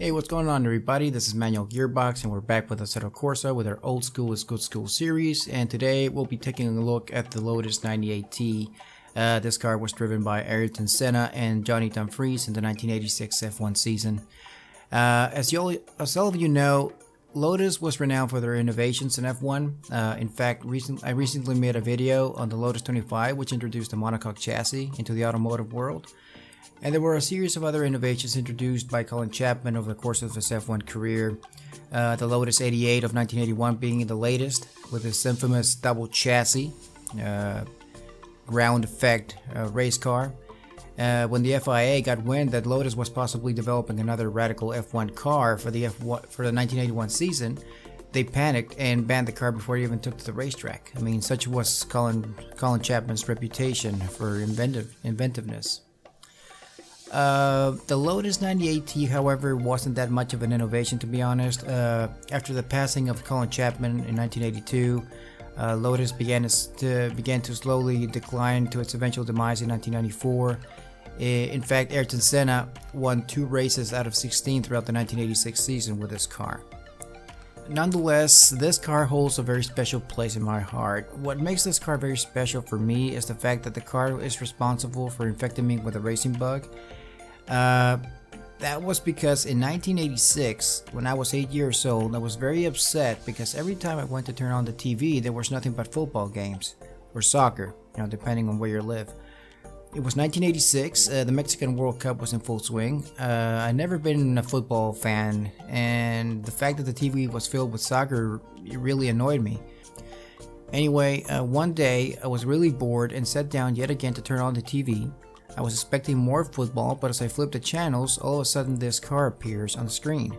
Hey, what's going on everybody? This is Manual Gearbox and we're back with Assetto Corsa with our Old School is Good School series, and today we'll be taking a look at the Lotus 98T. This car was driven by Ayrton Senna and Johnny Dumfries in the 1986 F1 season. As all of you know, Lotus was renowned for their innovations in F1. In fact, I recently made a video on the Lotus 25 which introduced the monocoque chassis into the automotive world. And there were a series of other innovations introduced by Colin Chapman over the course of his F1 career. The Lotus 88 of 1981 being the latest, with its infamous double chassis, ground effect race car. When the FIA got wind that Lotus was possibly developing another radical F1 car for the 1981 season, they panicked and banned the car before it even took to the racetrack. I mean, such was Colin Chapman's reputation for inventiveness. The Lotus 98T, however, wasn't that much of an innovation, to be honest. After the passing of Colin Chapman in 1982, Lotus began to slowly decline to its eventual demise in 1994. In fact, Ayrton Senna won 2 races out of 16 throughout the 1986 season with this car. Nonetheless, this car holds a very special place in my heart. What makes this car very special for me is the fact that the car is responsible for infecting me with a racing bug. That was because in 1986, when I was 8 years old, I was very upset because every time I went to turn on the TV, there was nothing but football games or soccer, depending on where you live. It was 1986, the Mexican World Cup was in full swing. I'd never been a football fan, and the fact that the TV was filled with soccer, it really annoyed me. Anyway, one day I was really bored and sat down yet again to turn on the TV. I was expecting more football, but as I flipped the channels, all of a sudden this car appears on the screen.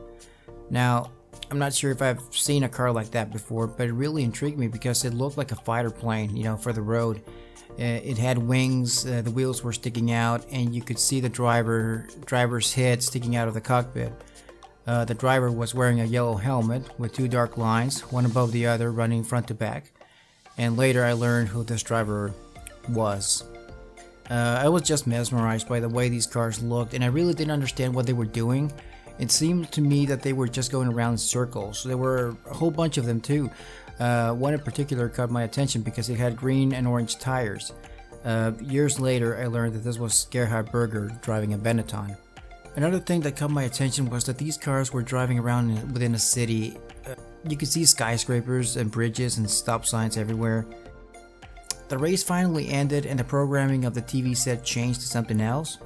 Now, I'm not sure if I've seen a car like that before, but it really intrigued me because it looked like a fighter plane, for the road. It had wings, the wheels were sticking out, and you could see the driver's head sticking out of the cockpit. The driver was wearing a yellow helmet with 2 dark lines, one above the other, running front to back. And later I learned who this driver was. I was just mesmerized by the way these cars looked, and I really didn't understand what they were doing. It seemed to me that they were just going around in circles. There were a whole bunch of them too. One in particular caught my attention because it had green and orange tires. Years later, I learned that this was Gerhard Berger driving a Benetton. Another thing that caught my attention was that these cars were driving around within a city. You could see skyscrapers and bridges and stop signs everywhere. The race finally ended and the programming of the TV set changed to something else.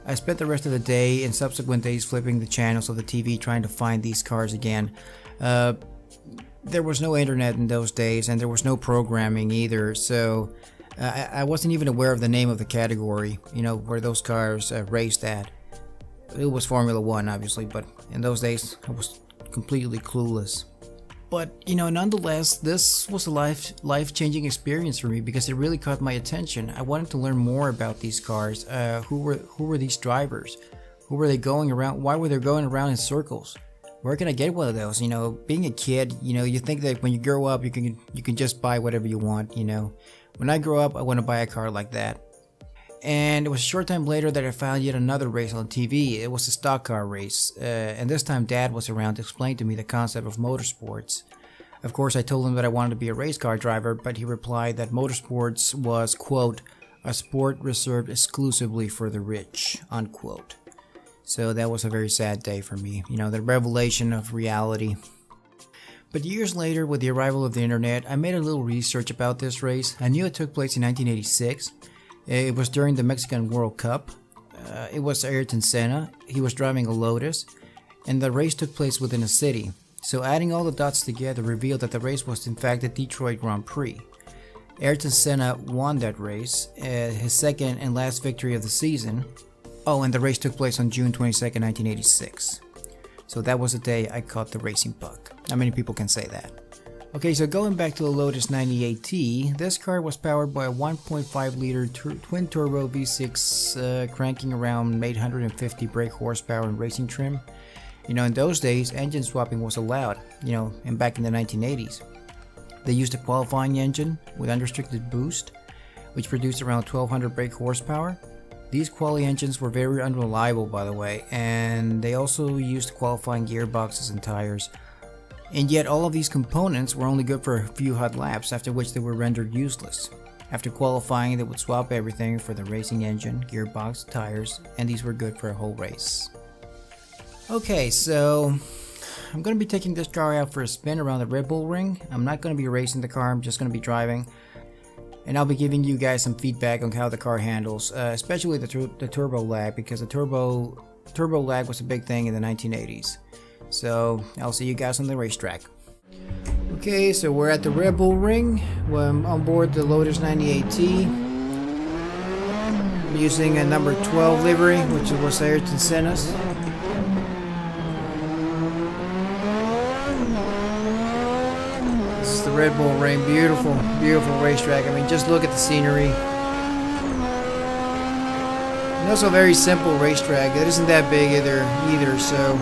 I spent the rest of the day and subsequent days flipping the channels of the TV trying to find these cars again. There was no internet in those days and there was no programming either, so I wasn't even aware of the name of the category, where those cars raced at. It was Formula 1 obviously, but in those days I was completely clueless. But nonetheless, this was a life-changing experience for me because it really caught my attention. I wanted to learn more about these cars. Who were these drivers? Who were they going around? Why were they going around in circles? Where can I get one of those? Being a kid, you think that when you grow up, you can just buy whatever you want. When I grow up, I want to buy a car like that. And it was a short time later that I found yet another race on TV. It was a stock car race, and this time Dad was around to explain to me the concept of motorsports. Of course, I told him that I wanted to be a race car driver, but he replied that motorsports was, quote, a sport reserved exclusively for the rich, unquote. So that was a very sad day for me, the revelation of reality. But years later, with the arrival of the internet, I made a little research about this race. I knew it took place in 1986. It was during the Mexican World Cup. It was Ayrton Senna. He was driving a Lotus, and the race took place within a city. So adding all the dots together revealed that the race was in fact the Detroit Grand Prix. Ayrton Senna won that race, his second and last victory of the season. Oh, and the race took place on June 22nd, 1986. So that was the day I caught the racing bug. How many people can say that? Okay, so going back to the Lotus 98T, this car was powered by a 1.5 liter twin turbo V6 cranking around 850 brake horsepower and racing trim. In those days, engine swapping was allowed, and back in the 1980s. They used a qualifying engine with unrestricted boost, which produced around 1200 brake horsepower. These quali engines were very unreliable, by the way, and they also used qualifying gearboxes and tires. And yet all of these components were only good for a few hot laps, after which they were rendered useless. After qualifying, they would swap everything for the racing engine, gearbox, tires, and these were good for a whole race. Okay, so I'm going to be taking this car out for a spin around the Red Bull Ring. I'm not going to be racing the car, I'm just going to be driving. And I'll be giving you guys some feedback on how the car handles, especially the turbo lag, because the turbo lag was a big thing in the 1980s. So I'll see you guys on the racetrack. Okay, so we're at the Red Bull Ring. I'm on board the Lotus 98T. I'm using a number 12 livery, which was Ayrton Senna's. This is the Red Bull Ring. Beautiful, beautiful racetrack. I mean, just look at the scenery. And also a very simple racetrack. It isn't that big either, so...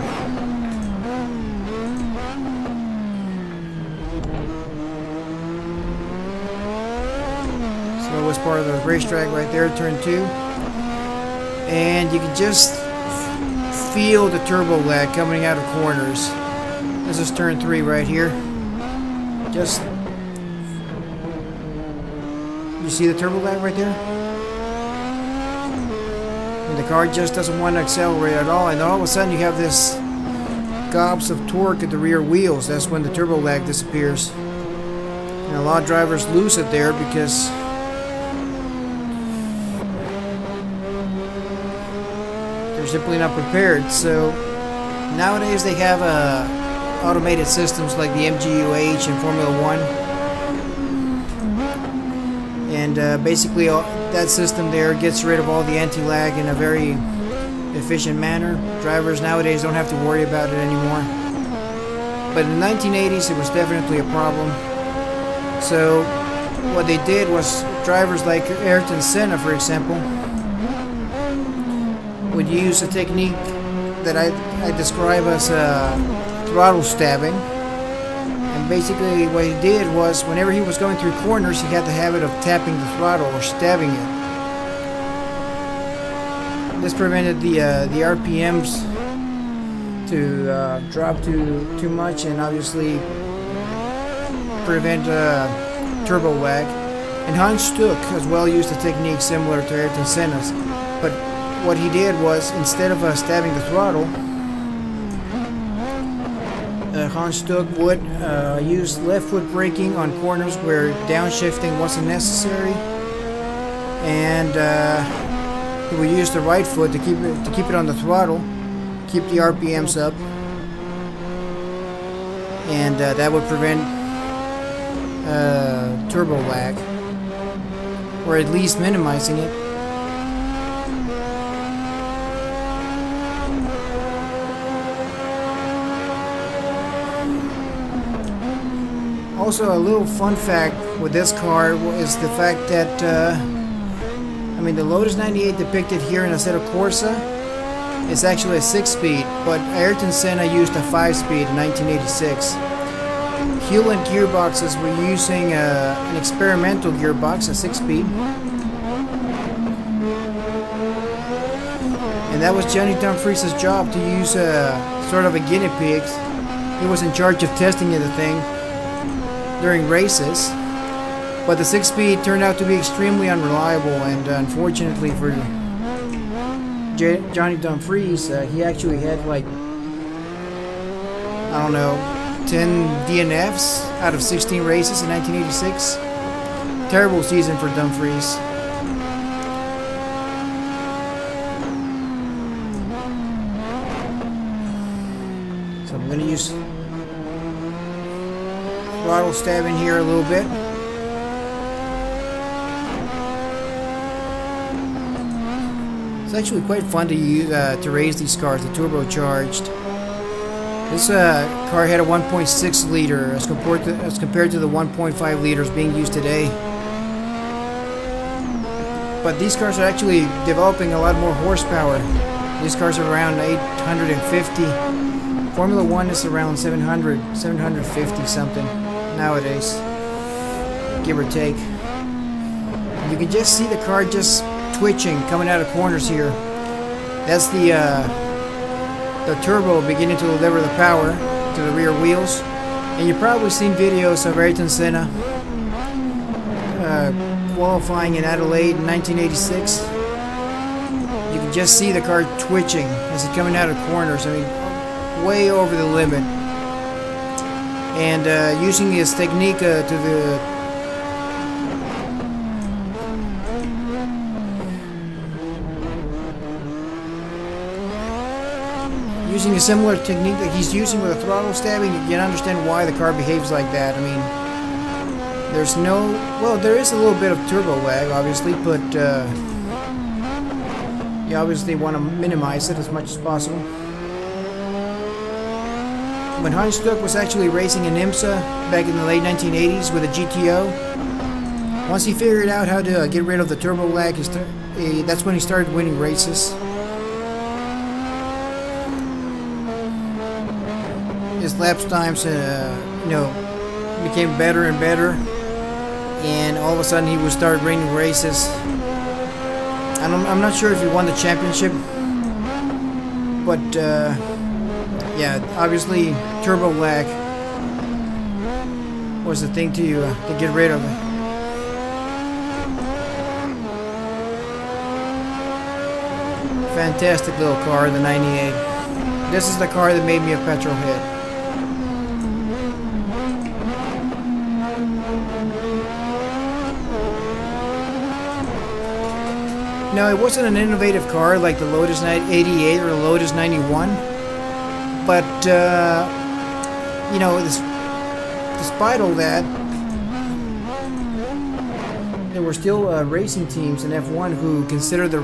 So it was part of the racetrack right there, turn 2. And you can just feel the turbo lag coming out of corners. This is turn 3 right here. Just... You see the turbo lag right there? And the car just doesn't want to accelerate at all, and all of a sudden you have this gobs of torque at the rear wheels. That's when the turbo lag disappears. And a lot of drivers lose it there because they're simply not prepared. So nowadays they have automated systems like the MGU-H in Formula 1. And basically that system there gets rid of all the anti-lag in a very efficient manner. Drivers nowadays don't have to worry about it anymore. But in the 1980s it was definitely a problem. So what they did was drivers like Ayrton Senna, for example, would use a technique that I describe as throttle stabbing. And basically what he did was, whenever he was going through corners, he had the habit of tapping the throttle or stabbing it. This prevented the RPMs to drop too much, and obviously prevent turbo lag. And Hans Stuck as well used a technique similar to Ayrton Senna's, but what he did was, instead of stabbing the throttle, Hans Stuck would use left foot braking on corners where downshifting wasn't necessary, and he would use the right foot to keep it on the throttle, keep the RPMs up, and that would prevent turbo lag, or at least minimizing it. Also, a little fun fact with this car is the fact that, I mean, the Lotus 98 depicted here in Assetto Corsa is actually a 6-speed, but Ayrton Senna used a 5-speed in 1986. Hewland gearboxes were using an experimental gearbox, a 6-speed. And that was Johnny Dumfries' job, to use sort of a guinea pig. He was in charge of testing the thing during races, but the 6-speed turned out to be extremely unreliable, and unfortunately for Johnny Dumfries, he actually had like, I don't know, 10 DNFs out of 16 races in 1986. Terrible season for Dumfries. So I'm gonna use throttle stabbing here a little bit. It's actually quite fun to use to raise these cars, the turbocharged. This car had a 1.6 liter as compared to the 1.5 liters being used today. But these cars are actually developing a lot more horsepower. These cars are around 850. Formula 1 is around 750 something nowadays, give or take. You can just see the car just twitching coming out of corners here. That's the turbo beginning to deliver the power to the rear wheels. And you've probably seen videos of Ayrton Senna qualifying in Adelaide in 1986. You can just see the car twitching as it's coming out of corners. I mean, way over the limit. And using his technique using a similar technique that he's using with a throttle stabbing, you can understand why the car behaves like that. I mean, there's no... Well, there is a little bit of turbo lag, obviously, but you obviously want to minimize it as much as possible. When Hans Stuck was actually racing in IMSA back in the late 1980s with a GTO, once he figured out how to get rid of the turbo lag, that's when he started winning races. His lap times, became better and better, and all of a sudden he would start winning races. I'm not sure if he won the championship, but yeah, obviously turbo lag was the thing to get rid of. Fantastic little car, the 98. This is the car that made me a PetrolHead. No, it wasn't an innovative car like the Lotus 88 or the Lotus 91, but despite all that, there were still racing teams in F1 who considered the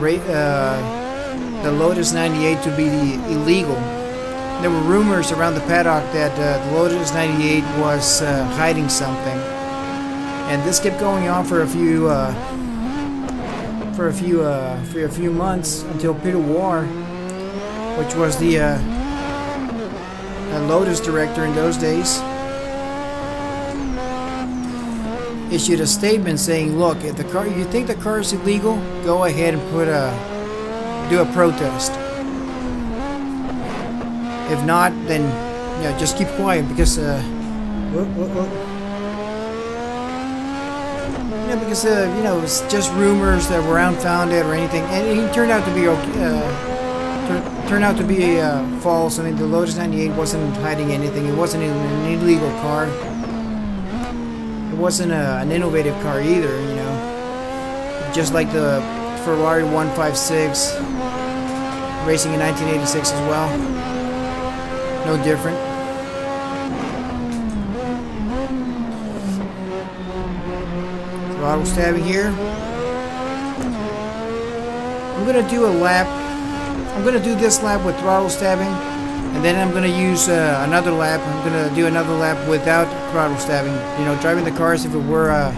Lotus 98 to be illegal. There were rumors around the paddock that the Lotus 98 was hiding something, and this kept going on for a few months until PetrolHead, which was the Lotus director in those days, issued a statement saying, "Look, if you think the car is illegal, go ahead and do a protest. If not, then just keep quiet because it's just rumors that were unfounded or anything." And it turned out to be false. I mean, the Lotus 98 wasn't hiding anything. It wasn't an illegal car. It wasn't an innovative car either. Just like the Ferrari 156 racing in 1986 as well. No different. Throttle stabbing here. I'm gonna do a lap. I'm gonna do this lap with throttle stabbing, and then I'm gonna use another lap. I'm gonna do another lap without throttle stabbing. Driving the car as if it were a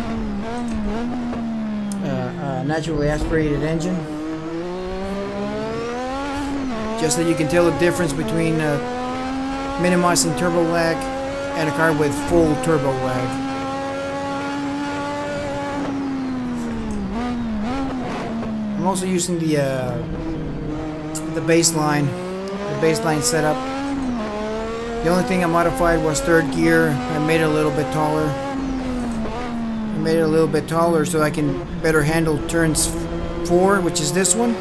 naturally aspirated engine, just so you can tell the difference between minimizing turbo lag and a car with full turbo lag. I'm also using the baseline setup. The only thing I modified was third gear. I made it a little bit taller. So I can better handle turns 4, which is this one,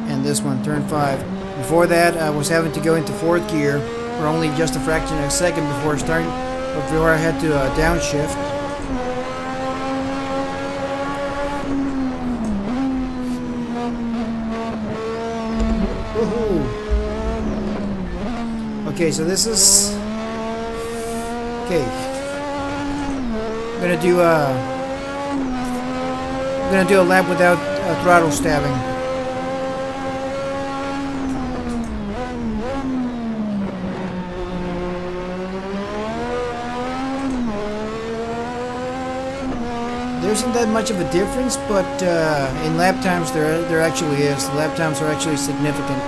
and this one, turn 5. Before that, I was having to go into 4th gear for only just a fraction of a second before I had to downshift. Woohoo! Okay, so this is... Okay. I'm gonna do a lap without throttle stabbing. There isn't that much of a difference, but in lap times there actually is. The lap times are actually significant.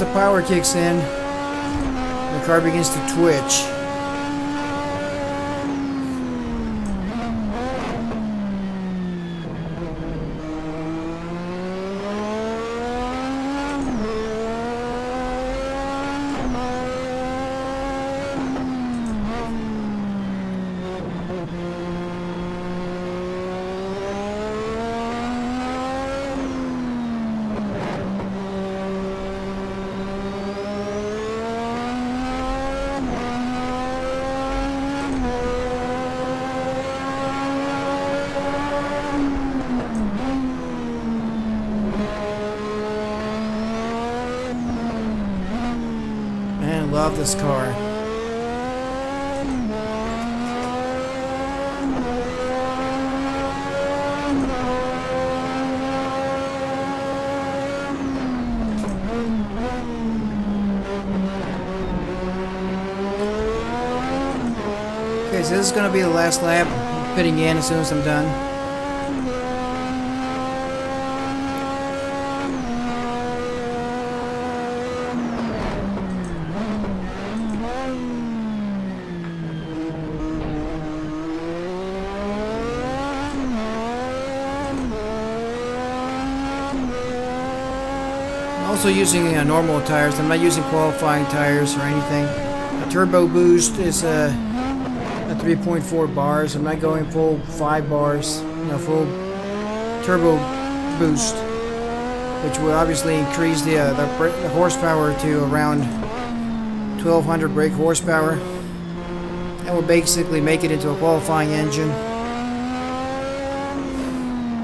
the power kicks in, the car begins to twitch. Man, love this car. Okay, so this is going to be the last lap. I'm pitting in as soon as I'm done. Also using normal tires. I'm not using qualifying tires or anything. A turbo boost is a 3.4 bars. I'm not going full 5 bars. Full turbo boost, which will obviously increase the horsepower to around 1200 brake horsepower. That will basically make it into a qualifying engine.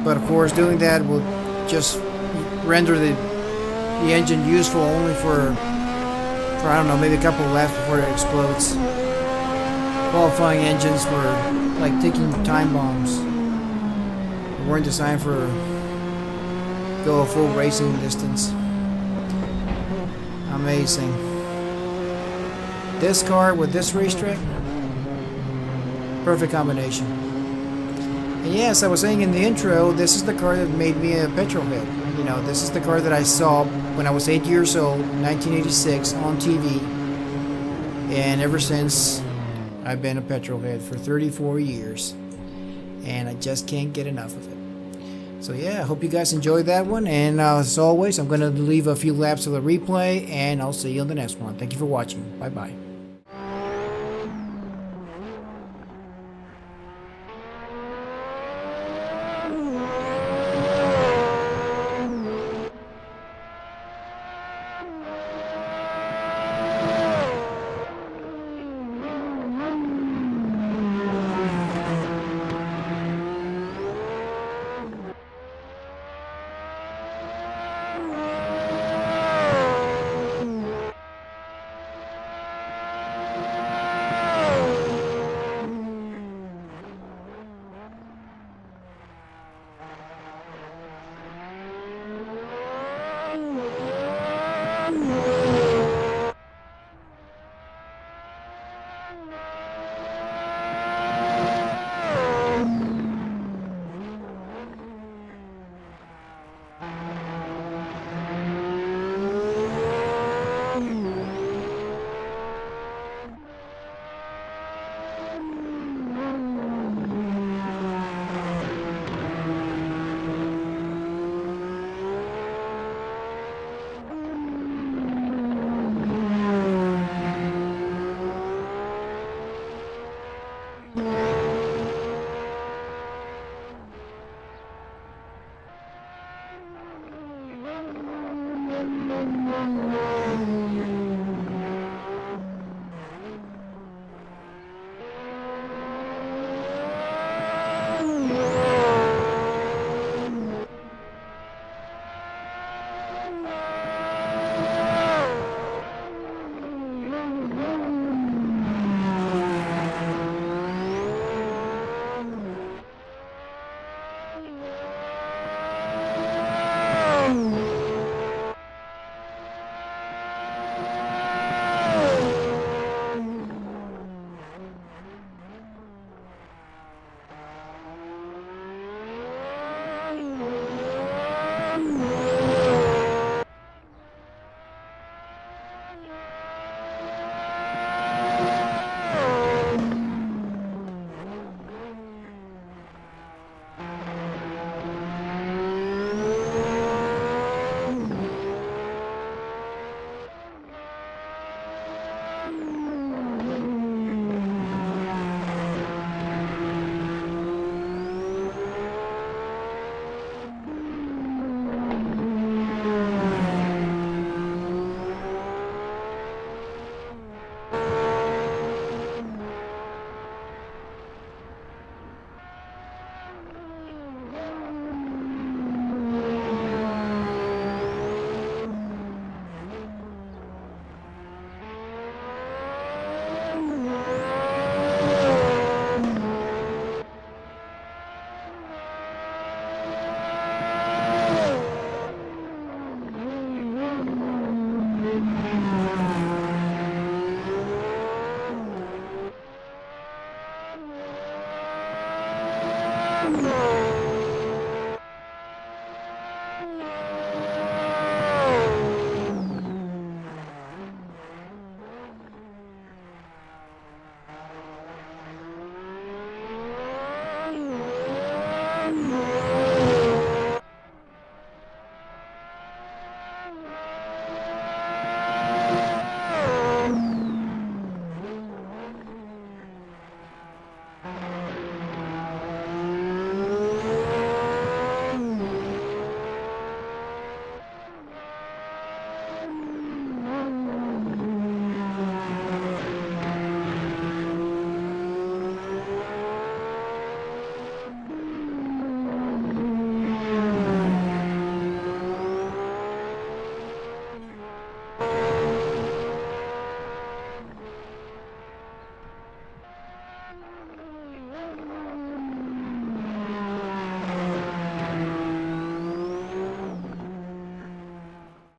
But of course, doing that will just render the engine useful only for I don't know, maybe a couple of laps before it explodes. Qualifying engines were like ticking time bombs. They weren't designed for go a full racing distance. Amazing. This car with this racetrack, perfect combination. And yes, I was saying in the intro, this is the car that made me a PetrolHead. This is the car that I saw when I was 8 years old, 1986, on TV. And ever since, I've been a PetrolHead for 34 years. And I just can't get enough of it. So yeah, I hope you guys enjoyed that one. And as always, I'm going to leave a few laps of the replay. And I'll see you on the next one. Thank you for watching. Bye-bye.